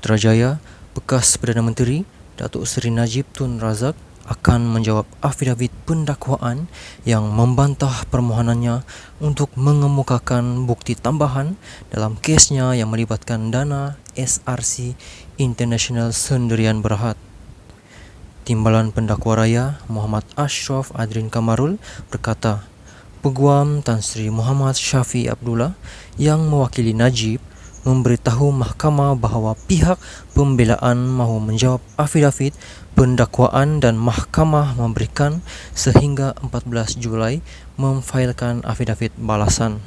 Putrajaya, bekas Perdana Menteri Datuk Seri Najib Tun Razak akan menjawab afidavit pendakwaan yang membantah permohonannya untuk mengemukakan bukti tambahan dalam kesnya yang melibatkan dana SRC International Sendirian Berhad. Timbalan Pendakwa Raya Muhammad Ashraf Adrin Kamarul berkata, Peguam Tan Sri Muhammad Syafiee Abdullah yang mewakili Najib memberitahu mahkamah bahawa pihak pembelaan mahu menjawab afidavit pendakwaan dan mahkamah memberikan sehingga 14 Julai memfailkan afidavit balasan.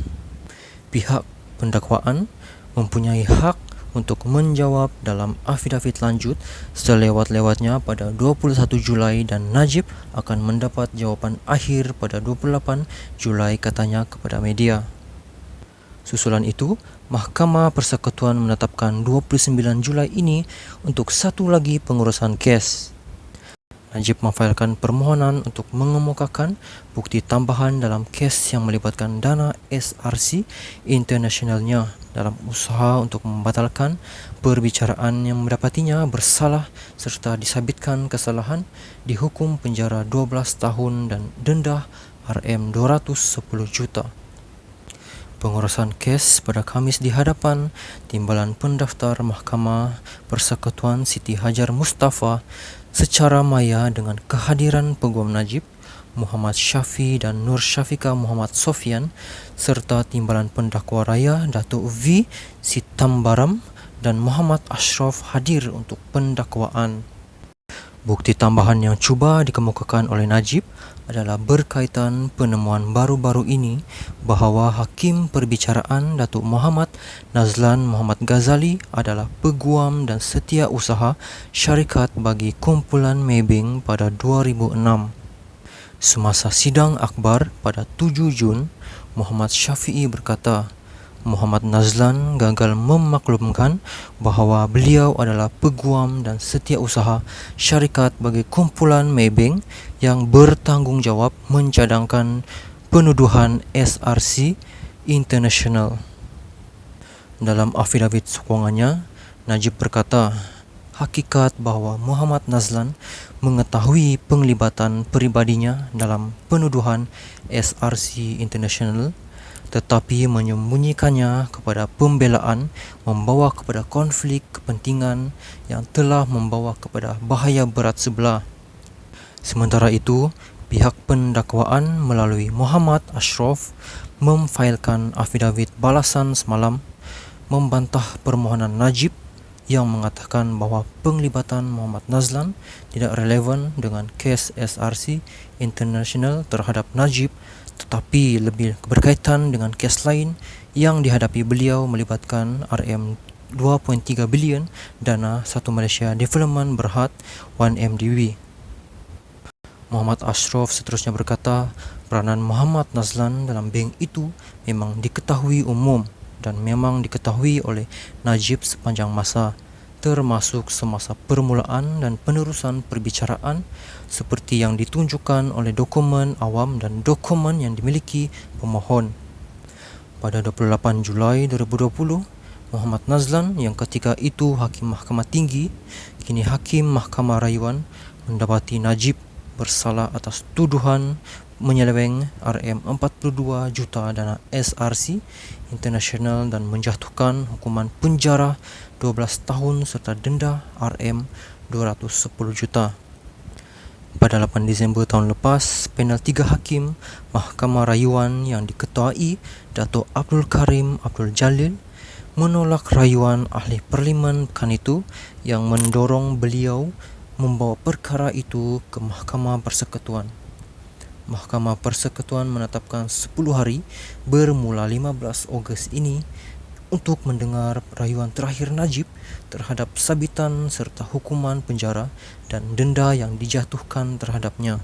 Pihak pendakwaan mempunyai hak untuk menjawab dalam afidavit lanjut selewat-lewatnya pada 21 Julai dan Najib akan mendapat jawapan akhir pada 28 Julai, katanya kepada media. Susulan itu, Mahkamah Persekutuan menetapkan 29 Julai ini untuk satu lagi pengurusan kes. Najib memfailkan permohonan untuk mengemukakan bukti tambahan dalam kes yang melibatkan dana SRC Internationalnya dalam usaha untuk membatalkan perbicaraan yang mendapatinya bersalah serta disabitkan kesalahan, dihukum penjara 12 tahun dan denda RM210 juta. Pengurusan kes pada Khamis di hadapan Timbalan Pendaftar Mahkamah Persekutuan Siti Hajar Mustafa secara maya dengan kehadiran Peguam Najib, Muhammad Syafiee dan Nur Syafiqah Muhammad Sofian serta Timbalan Pendakwa Raya Datuk V. Sitambaram dan Muhammad Ashraf hadir untuk pendakwaan. Bukti tambahan yang cuba dikemukakan oleh Najib adalah berkaitan penemuan baru-baru ini bahawa Hakim Perbicaraan Datuk Muhammad Nazlan Muhammad Ghazali adalah peguam dan setiausaha syarikat bagi kumpulan Maybank pada 2006. Semasa sidang akbar pada 7 Jun, Muhammad Syafiee berkata, Muhammad Nazlan gagal memaklumkan bahawa beliau adalah peguam dan setiausaha syarikat bagi kumpulan Maybank yang bertanggungjawab mencadangkan penuduhan SRC International. Dalam afidavit sokongannya, Najib berkata, hakikat bahawa Muhammad Nazlan mengetahui penglibatan peribadinya dalam penuduhan SRC International tetapi menyembunyikannya kepada pembelaan membawa kepada konflik kepentingan yang telah membawa kepada bahaya berat sebelah. Sementara itu, pihak pendakwaan melalui Muhammad Ashraf memfailkan afidavit balasan semalam membantah permohonan Najib yang mengatakan bahawa penglibatan Muhammad Nazlan tidak relevan dengan kes SRC International terhadap Najib tetapi lebih berkaitan dengan kes lain yang dihadapi beliau melibatkan RM2.3 bilion dana Satu Malaysia Development Berhad 1MDB. Muhammad Ashraf seterusnya berkata, peranan Muhammad Nazlan dalam bank itu memang diketahui umum dan memang diketahui oleh Najib sepanjang masa, termasuk semasa permulaan dan penerusan perbicaraan seperti yang ditunjukkan oleh dokumen awam dan dokumen yang dimiliki pemohon. Pada 28 Julai 2020, Muhammad Nazlan yang ketika itu Hakim Mahkamah Tinggi, kini Hakim Mahkamah Rayuan, mendapati Najib bersalah atas tuduhan menyeleweng RM42 juta dana SRC International dan menjatuhkan hukuman penjara 12 tahun serta denda RM210 juta. Pada 8 Disember tahun lepas, panel 3 hakim Mahkamah Rayuan yang diketuai Datuk Abdul Karim Abdul Jalil menolak rayuan ahli parlimen pekan itu yang mendorong beliau membawa perkara itu ke Mahkamah Persekutuan. Mahkamah Persekutuan menetapkan 10 hari bermula 15 Ogos ini untuk mendengar rayuan terakhir Najib terhadap sabitan serta hukuman penjara dan denda yang dijatuhkan terhadapnya.